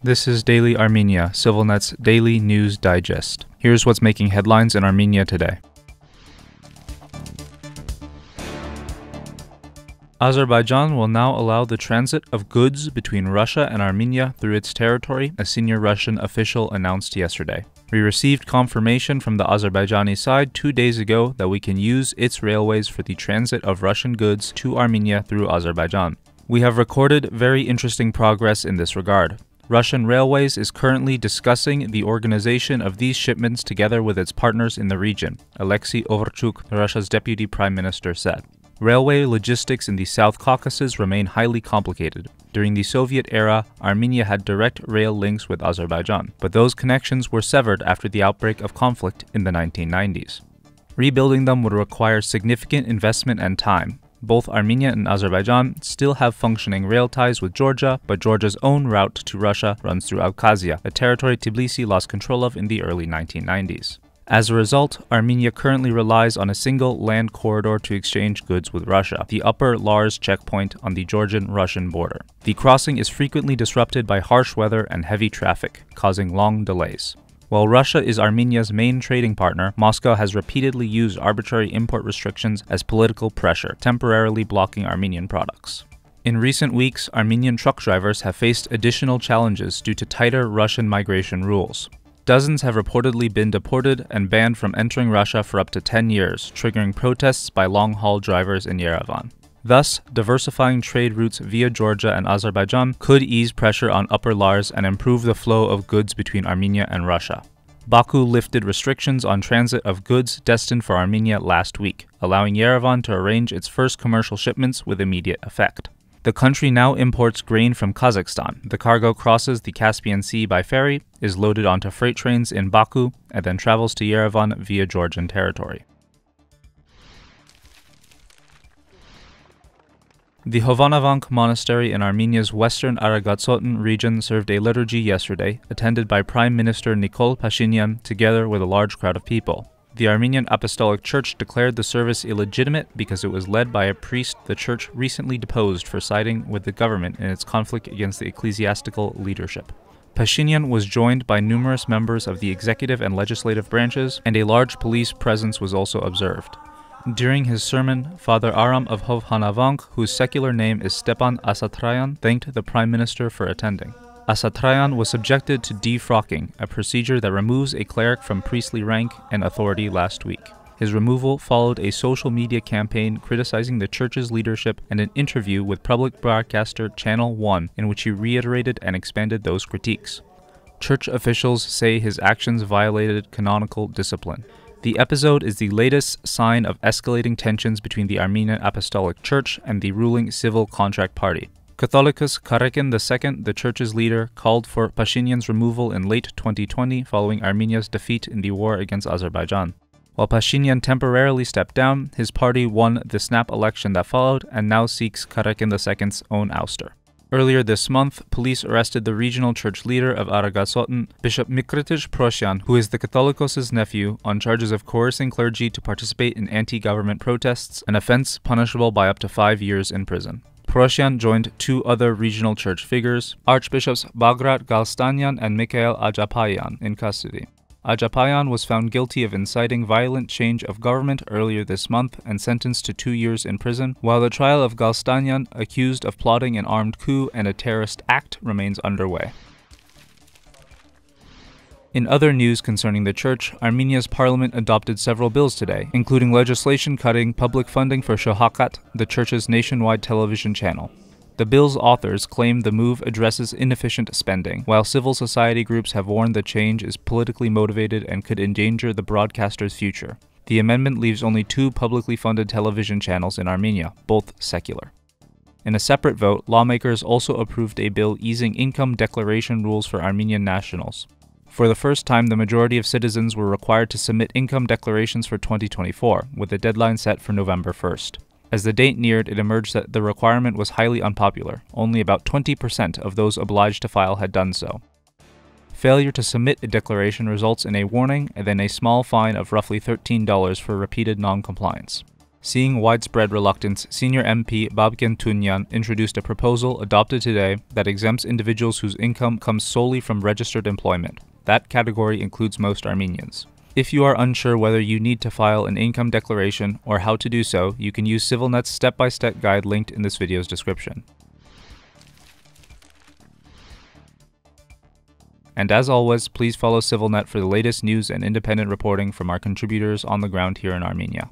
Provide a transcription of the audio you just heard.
This is Daily Armenia, ＳիվiլՆեթ's daily news digest. Here's what's making headlines in Armenia today. Azerbaijan will now allow the transit of goods between Russia and Armenia through its territory, a senior Russian official announced yesterday. We received confirmation from the Azerbaijani side 2 days ago that we can use its railways for the transit of Russian goods to Armenia through Azerbaijan. We have recorded very interesting progress in this regard. Russian Railways is currently discussing the organization of these shipments together with its partners in the region, Alexei Overchuk, Russia's deputy prime minister, said. Railway logistics in the South Caucasus remain highly complicated. During the Soviet era, Armenia had direct rail links with Azerbaijan, but those connections were severed after the outbreak of conflict in the 1990s. Rebuilding them would require significant investment and time. Both Armenia and Azerbaijan still have functioning rail ties with Georgia, but Georgia's own route to Russia runs through Abkhazia, a territory Tbilisi lost control of in the early 1990s. As a result, Armenia currently relies on a single land corridor to exchange goods with Russia, the Upper Lars checkpoint on the Georgian-Russian border. The crossing is frequently disrupted by harsh weather and heavy traffic, causing long delays. While Russia is Armenia's main trading partner, Moscow has repeatedly used arbitrary import restrictions as political pressure, temporarily blocking Armenian products. In recent weeks, Armenian truck drivers have faced additional challenges due to tighter Russian migration rules. Dozens have reportedly been deported and banned from entering Russia for up to 10 years, triggering protests by long-haul drivers in Yerevan. Thus, diversifying trade routes via Georgia and Azerbaijan could ease pressure on Upper Lars and improve the flow of goods between Armenia and Russia. Baku lifted restrictions on transit of goods destined for Armenia last week, allowing Yerevan to arrange its first commercial shipments with immediate effect. The country now imports grain from Kazakhstan. The cargo crosses the Caspian Sea by ferry, is loaded onto freight trains in Baku, and then travels to Yerevan via Georgian territory. The Hovhannavank monastery in Armenia's western Aragatsotn region served a liturgy yesterday, attended by Prime Minister Nikol Pashinyan together with a large crowd of people. The Armenian Apostolic Church declared the service illegitimate because it was led by a priest the church recently deposed for siding with the government in its conflict against the ecclesiastical leadership. Pashinyan was joined by numerous members of the executive and legislative branches, and a large police presence was also observed. During his sermon, Father Aram of Hovhannavank, whose secular name is Stepan Asatrayan, thanked the Prime Minister for attending. Asatrayan was subjected to defrocking, a procedure that removes a cleric from priestly rank and authority last week. His removal followed a social media campaign criticizing the church's leadership and an interview with public broadcaster Channel 1 in which he reiterated and expanded those critiques. Church officials say his actions violated canonical discipline. The episode is the latest sign of escalating tensions between the Armenian Apostolic Church and the ruling Civil Contract Party. Catholicos Karakin II, the church's leader, called for Pashinyan's removal in late 2020 following Armenia's defeat in the war against Azerbaijan. While Pashinyan temporarily stepped down, his party won the snap election that followed and now seeks Karakin II's own ouster. Earlier this month, police arrested the regional church leader of Aragatsotn, Bishop Mikritish Prosyan, who is the Catholicos' nephew, on charges of coercing clergy to participate in anti-government protests, an offense punishable by up to 5 years in prison. Prosyan joined 2 other regional church figures, Archbishops Bagrat Galstanyan and Mikhail Ajapayan, in custody. Ajapayan was found guilty of inciting violent change of government earlier this month and sentenced to 2 years in prison, while the trial of Galstanyan, accused of plotting an armed coup and a terrorist act, remains underway. In other news concerning the church, Armenia's parliament adopted several bills today, including legislation cutting public funding for Shohakat, the church's nationwide television channel. The bill's authors claim the move addresses inefficient spending, while civil society groups have warned the change is politically motivated and could endanger the broadcaster's future. The amendment leaves only 2 publicly funded television channels in Armenia, both secular. In a separate vote, lawmakers also approved a bill easing income declaration rules for Armenian nationals. For the first time, the majority of citizens were required to submit income declarations for 2024, with a deadline set for November 1st. As the date neared, it emerged that the requirement was highly unpopular. Only about 20% of those obliged to file had done so. Failure to submit a declaration results in a warning and then a small fine of roughly $13 for repeated non-compliance. Seeing widespread reluctance, Senior MP Babken Tunyan introduced a proposal adopted today that exempts individuals whose income comes solely from registered employment. That category includes most Armenians. If you are unsure whether you need to file an income declaration or how to do so, you can use CivilNet's step-by-step guide linked in this video's description. And as always, please follow CivilNet for the latest news and independent reporting from our contributors on the ground here in Armenia.